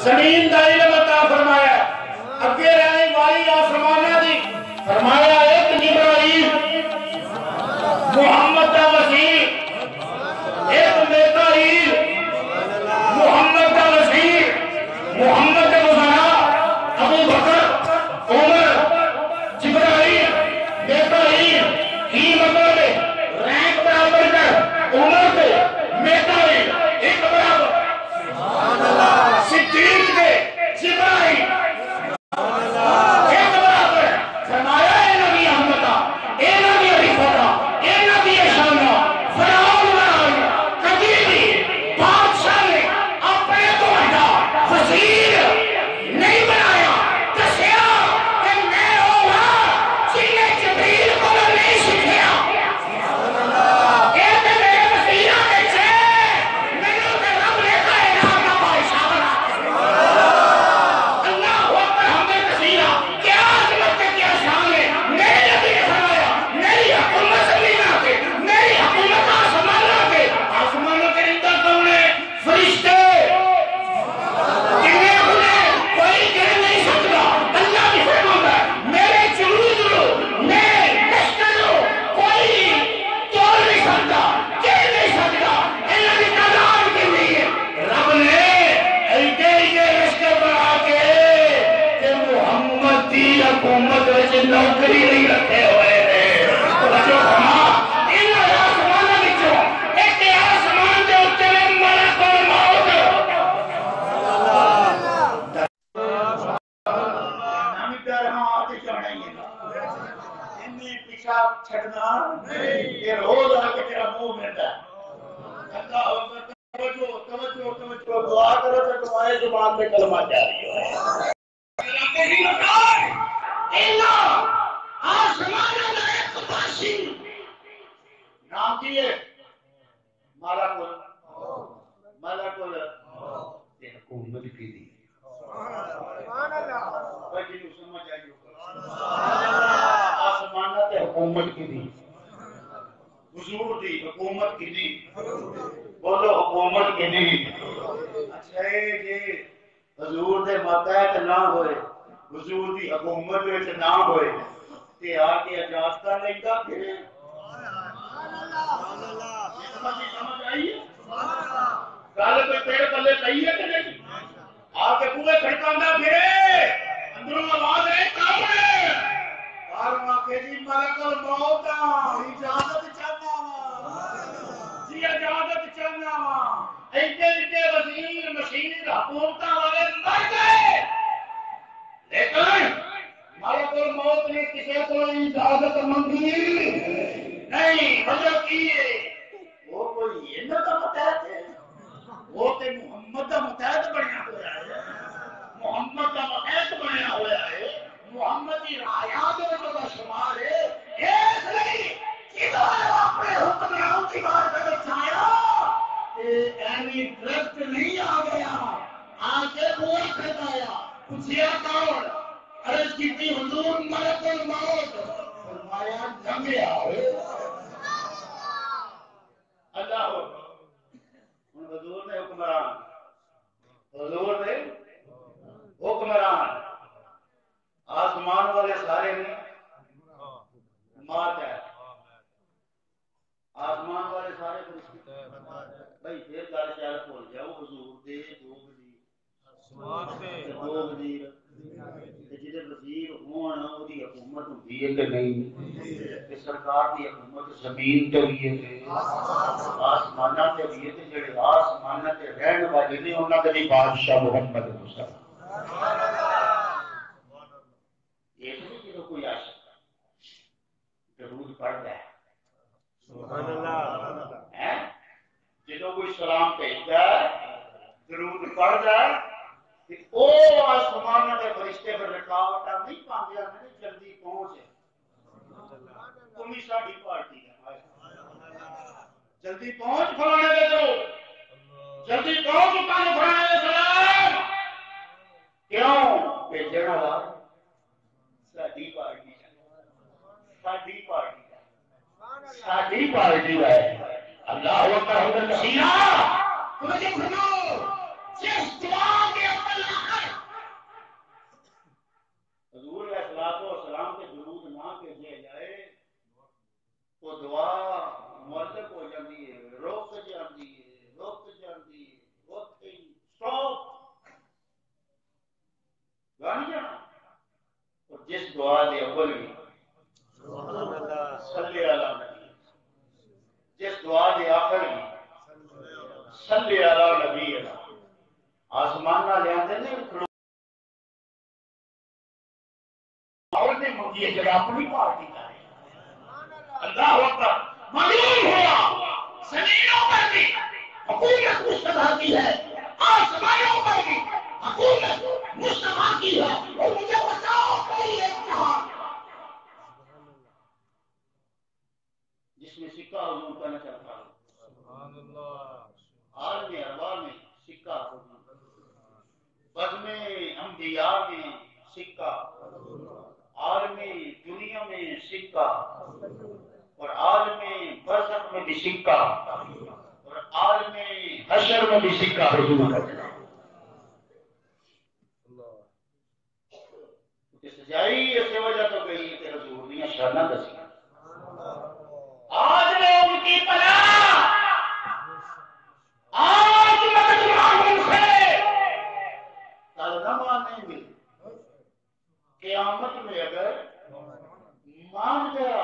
زمین دا علم عطا فرمایا اگے رہنے والی آسمانہ دی فرمایا ایک جبرائیل محمد دا وزیر ایک میکائیل محمد دا وزیر محمد دا وزراء ابو بکر عمر جبرائیل میکائیل ہی مطلب رینک برابر کر عمر کے میکائیل ایک برابر صدیق کے جبرائیل ایک برابر فرمایا اے نبی احمدہ اے نبی عریفتہ اے نبی شانہ فرعون بنایا کبھی بھی بادشاہ نے اپنے کو بڑا وزیر نہیں بنایا دسیا کہ میں ہوگا جنہیں جبریل کو نہیں سکھیا کہتے میرے وزیرہ کے چھے میرے کے رب نے کائنات کا بادشاہ بنا اللہ اکبر ہمیں وزیرہ کیا عظمت ہے کیا شان ہے میرے نبی نے فرمایا میری حکومت زمین آتے میری حکومت آسمانوں کے رندہ کون ہے فرشتے جنہیں انہیں کوئی کہہ نہیں سکتا اللہ بھی فرماتا ہے میرے جنود لو میرے لشکر لو کوئی توڑ نہیں سکتا کہہ نہیں سکتا اللہ کی تعداد کی نہیں ہے رب نے ایڈے لشکر بنا کے کہ محمد دی حکومت وچ نوکری نہیں رکھے ہوئے ہیں جو ہما ان آسمانوں وچوں ایک آسمان دے اوتے ملک الموت نامی پیار ہاں آتے چڑھنا ہی ہے انہیں پیشاب چھڑنا یہ روز آکے تیرا منہ ملتا ہے اللہ اکبر توجہ توجہ توجہ دعا کرو تو تمہارے زبان میں کلمہ جاری ہو اللہ آسمانوں میں ایک باشی نام کیے ملک یہ حکومت کی دی بچی کو سمجھ آئیو آسمانات حکومت کی دی حضور دی حکومت کی دی بولو حکومت کی دی اچھا یہ حضور دے ماتحت نہ ہوئے حضور دی حکومت وچ نہ ہوئے تے آ کے اجازتہ نہیں دا پھرے سمجھ آئی ہے گل کوئی پیڑ پلے صحیح ہے کہ نہیں آ کے بوئے کھڑکاندہ پھرے اندروں آواز ہے کام ہے بارواں کے جی ملک الموت اجازت چاہنا جی اجازت چاہنا ایڈے وزیر مشیر حکومتاں والے مر گئے لیکن ملک الموت نے کسی کو اجازت منگی نہیں وجہ کی ہے وہ کوئی انہوں کا متحد ہے وہ تے محمد کا متحد بنیا ہوا ہے محمد کا متحد بنیا ہوا ہے محمد کی رعایات کا شمار ہے اس لیے جدو اپنے حکمران کی بات کر چھایا اینی درخت نہیں آ گیا آ کے بوا کھڑکایا پوچھیا کون عرض کی تھی حضور ملک الموت فرمایا جنگیا اللہ حضور نے حکمران آسمان والے سارے نے مات ہے آسمان والے سارے بھائی پھر گل چل بھول جاؤ حضور دے دو وزیر جہاں وزیر ہون وہی حکومت ہوتی ہے کہ نہیں سرکار کی حکومت زمین تے بھی ہے آسمانہ تے بھی ہے جڑے آسمانہ تے رہن والے نے انہاں دے بادشاہ محمد مصطفی یہ نہیں کہ کوئی عاشق درود پڑھتا ہے سبحان اللہ جدوں کوئی سلام بھیجتا ہے درود پڑھتا ہے او آسمانہ دے فرشتے پر رکاوٹاں نہیں پاندے نے جلدی پہنچ تمی ساڈی پارٹی ہے جلدی پہنچ فلانے دے دو جلدی پہنچ پانے فلانے دے سلام کیوں بھیجن والا ساڈی پارٹی ہے اللہ اکبر حضرت مسیح تمہیں فرماؤ جس دعا کے اندر آسمان نہ لے آتے نے اور نے منگی ہے جگہ اپنی پارٹی کا اللہ اکبر معلوم ہوا زمینوں پر بھی حکومت مصطفیٰ کی ہے آسمانوں پر بھی حکومت مصطفیٰ کی ہے اور مجھے بتاؤ کوئی ایک جہاں جس میں سکہ حضور کا نہ چلتا ہو سبحان اللہ عالم ارواح میں سکہ بزم انبیاء میں سکہ عالم دنیا میں سکہ اور عالم برزخ میں بھی سکہ اور عالم حشر میں بھی سکہ حضور کا چلا سجائی اس وجہ تو گئی کہ حضور نے شانہ دسی آج میں ان کی پناہ آج مدد مانگوں سے کل نہ مانیں گے قیامت میں اگر مان گیا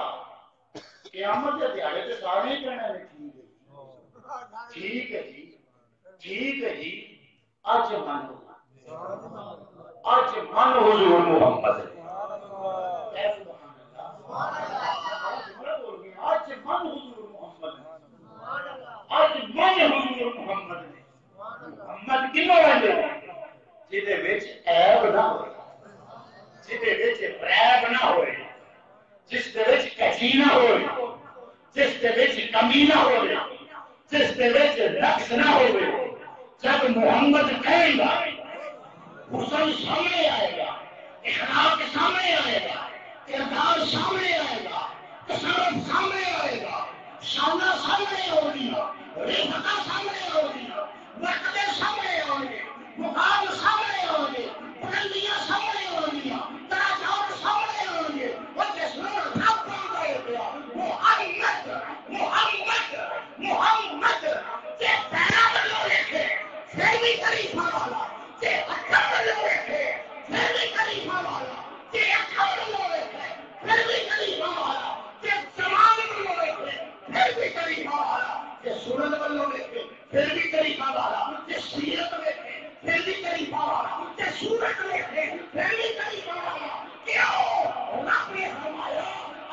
قیامت کے دیہڑے سے سارے کہنا ہے ٹھیک ہے جی ٹھیک ہے جی آج من آج من حضور محمد آج من حضور محمد آج من حضور محمد نے محمد کنوں رہے جہدے وچ عیب نہ ہوئے جہدے وچ عیب نہ ہوئے جس دے وچ کچی نہ ہوئے جس دے وچ کمی نہ ہوئے جس دے وچ نقص نہ ہوئے جب محمد کہے گا حسن سامنے آئے گا اخلاق سامنے آئے گا کردار سامنے آئے گا تصرف سامنے آئے گا شانہ سامنے ہوگی رفقہ سامنے ہوگی مرتبے سامنے ہوں گے مقام سامنے ہوں گے بلندیاں سامنے ہوں گی درجات سامنے ہوں گے وہ جسور رب بن گئے گیا محمد محمد محمد کہ پیرا بلو لکھے پھر بھی قریفہ والا کہ اکھا بلو لکھے پھر بھی قریفہ والا کہ اکھا بلو لکھے پھر بھی قریفہ والا کہ زمان بلو لکھے پھر بھی قریفہ والا کہ سورت بلو لکھے پھر بھی قریفہ والا کہ سیرت لکھے پھر بھی قریفہ والا کہ سورت لکھے پھر بھی قریفہ والا کیوں رب نے فرمایا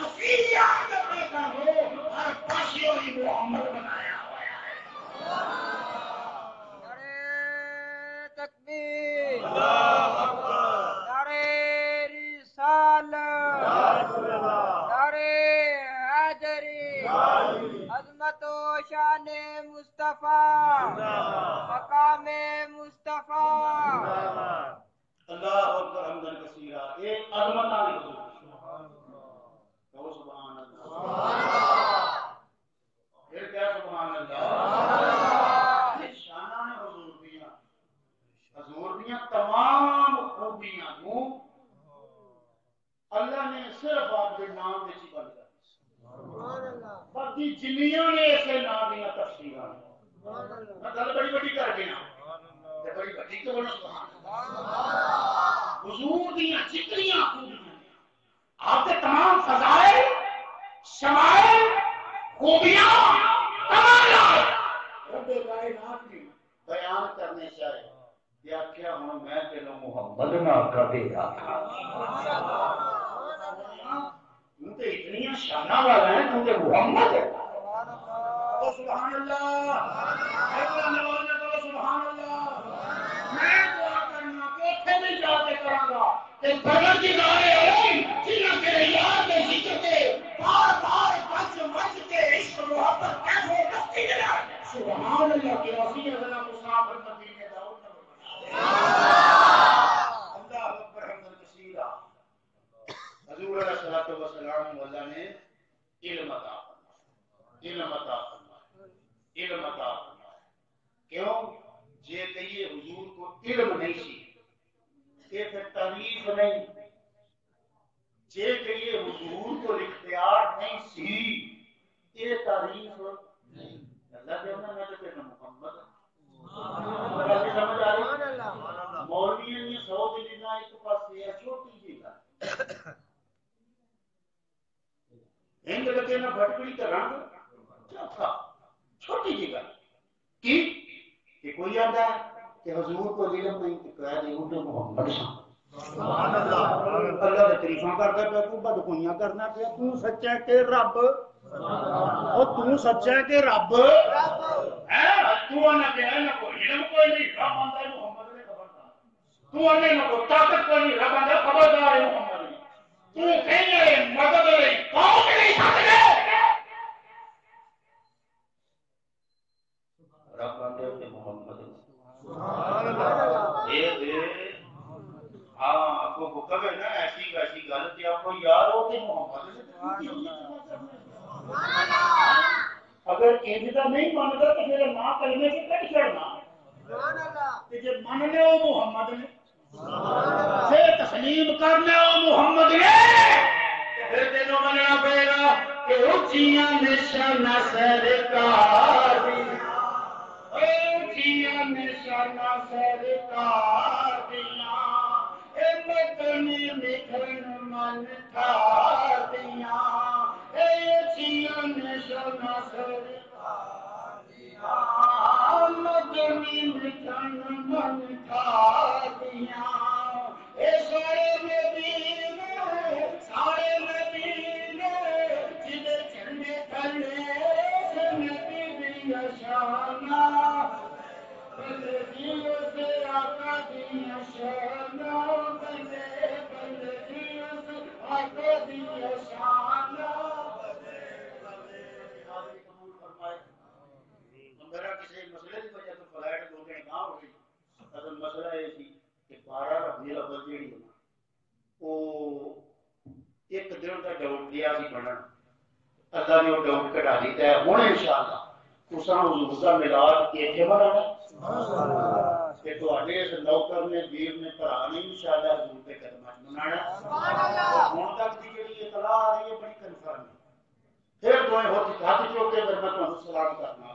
اسی عادت میں کرو ہر پاسیوں ہی محمد بنایا ہوا ہے تکبیر نعرہ رسالت نعرہ حیدری عظمت و شان مصطفیٰ مقام مصطفیٰ اللہ اکبر حمدن کثیرہ ایک عظمت آنے کو سبحان اللہ پھر کیا سبحان اللہ یہ شانہ ہے حضور دیاں تمام خوبیاں کو اللہ نے صرف آپ کے نام میں چی بند کر باقی جنیاں نے ایسے نام دیاں تفسیرہ میں گل بڑی بڑی کر گیا بڑی بڑی تو بڑا سبحان اللہ حضور دیاں جتنیاں خوبیاں آپ کے تمام فضائل شمائل خوبیاں کمالات رب کائنات کی بیان کرنے چاہے یا کیا ہوں میں تینوں محمد نہ کر دے گا تم تو اتنی شانہ والا ہے تم تو محمد ہے سبحان اللہ سبحان اللہ میں دعا کرنا کوٹھے میں جا کے کراں گا کہ پروردگار عالم جنہاں تیرے یاد میں ذکر کے بار بار بچ بچ کے عشق محبت کیسے دستی جلا سبحان اللہ کے وسیع اللہ مسافر مدینے داؤد اللہ اکبر حمد کثیرہ حضور علیہ الصلوۃ والسلام اللہ نے علم عطا فرمایا علم عطا فرمایا علم عطا فرمایا کیوں یہ کہیے حضور کو علم نہیں سی یہ پھر تعریف نہیں یہ کہیے حضور کو اختیار نہیں سی یہ تعریف نہیں اللہ کے میں تو کہنا محمد سمجھ آ رہی مولوی نے 100 دینا ایک پاس یہ چھوٹی جی کا ہند لگے نا بھٹکڑی کا رنگ چھوٹی جی کا کہ کوئی آتا ہے کہ حضور کو علم نہیں کہ کہہ دے تو محمد سبحان اللہ اللہ دے تعریفاں کردا پیا تو بدگوئیاں کرنا پیا تو سچا ہے کہ رب او تو سچا ہے کہ رب ہے تو نہ کہ نہ کوئی علم کوئی نہیں رب آندا محمد نے خبردار تو انے نہ کو طاقت کوئی نہیں رب آندا خبردار ہے محمد نے تو کہے مدد نہیں کون نہیں سکدے رب آندا تے محمد سبحان اللہ اے ہاں آپ کو کہے نا ایسی ویسی گل تے آپ کو یار ہو کہ محمد نے اگر انج دا نہیں مانتا تو پھر ماں کلمے سے کٹ چھڑنا سبحان اللہ تے جے مننے او محمد نے سبحان اللہ پھر تسلیم کرنا او محمد نے پھر تینوں مننا پے گا کہ اونچیاں نشانہ سرکار دی اونچیاں نشانہ سرکار دیاں اے مدنی نکھن من تھا دیاں اے اونچیاں نشانہ سرکار دیاں مدنی نکھن من تھا دیاں اے سارے نبی جدے چڑھنے تھلے نبی دی شانہ بندگیوں سے آقا دی شانہ بندگیوں سے آقا دی شانہ میرا کسی مسئلے کی وجہ سے فلائٹ 2 گھنٹے کہاں ہو گئی اصل مسئلہ یہ تھی کہ 12 ربیع الاول جیڑی ہے وہ ایک دن کا ڈاؤٹ دیا سی بننا اللہ نے وہ ڈاؤٹ کٹا دیتا ہے ہوں انشاءاللہ تساں حضور دا میلاد ایتھے منانا کہ تواڈے اس نوکر نے ویر نے بھرا نے انشاءاللہ حضور دے قدماں وچ منانا سبحان اللہ ہن تک دی جڑی اطلاع آ رہی ہے بڑی کنفرم ہے پھر دوئے ہوتی ہاتھ چوک کے میں تمہیں سلام کرنا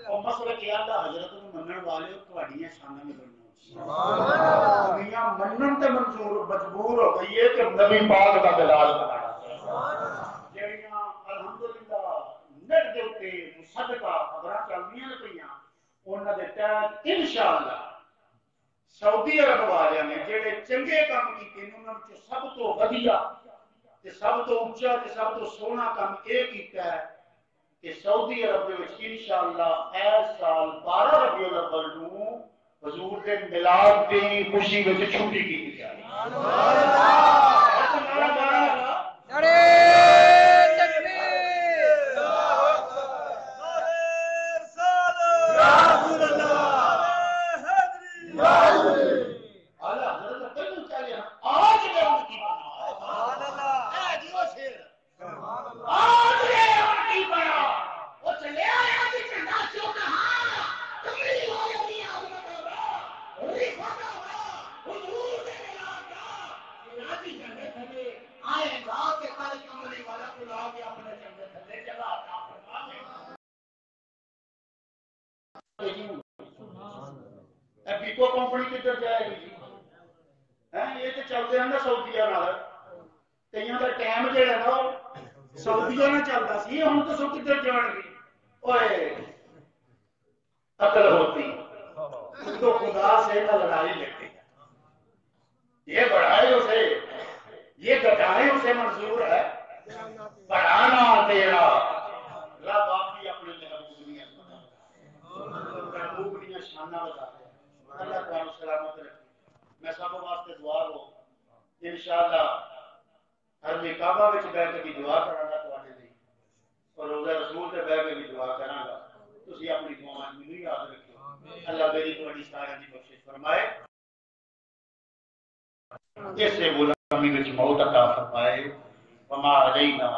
اور مسئلہ کیا اللہ حضرت کو منن والے تواڈیاں شاناں میں بننا سبحان اللہ دنیا منن تے منظور مجبور ہو گئی ہے کہ نبی پاک دا بلال بنانا سبحان اللہ جڑیاں الحمدللہ نٹ دے اوتے مصدقہ خبراں چلدیاں پیاں انہاں دے تحت انشاءاللہ سعودی عرب والے نے جڑے چنگے کام کیتے انہاں وچ سب تو ودیا تے سب تو اونچا تے سب تو سونا کام اے کیتا ہے کہ سعودی عرب دے وچ انشاءاللہ اس سال 12 ربیع الاول نوں حضور دے میلاد دی خوشی وچ چھٹی کی جائے سبحان اللہ نعرہ تکبیر اللہ اکبر نعرہ رسالت یا رسول اللہ حیدری یا حیدری اعلی حضرت پہلو چلے آج میں ان کی بنا سبحان اللہ اے دیو شیر سبحان اللہ آج میں ان کی بنا وہ چلے آیا کہ چندا چو کہاں کملی والے نہیں آئے گا کہ کل کملی والا کو لا کے اپنے چنگے تھلے جگہ عطا فرما دے پیکو کمپنی کدھر جائے گی یہ تو چلتے ہیں نا سعودیہ نال کئیوں کا ٹائم جہاں نا سعودیہ نہ چلتا سی ہوں تو سو کدھر جان گی اوئے عقل ہوتی تو خدا سے نہ لڑائی لگتی یہ بڑھائے اسے یہ گھٹائے اسے منظور ہے بڑھانا تیرا رب آپ کی اپنے محبوب کی شانہ بتاتے ہیں اللہ تعالیٰ سلامت رکھے میں سب واسطے دعا ہو انشاءاللہ حرم کعبہ وچ بیٹھ کے بھی دعا کراں گا تواڈے لئی اور روزہ رسول تے بیٹھ کے بھی دعا کراں گا تسی اپنی دعاواں مینوں یاد رکھو اللہ میری تواڈی سارے دی بخشش فرمائے اس سے غلامی وچ موت عطا فرمائے وما علینا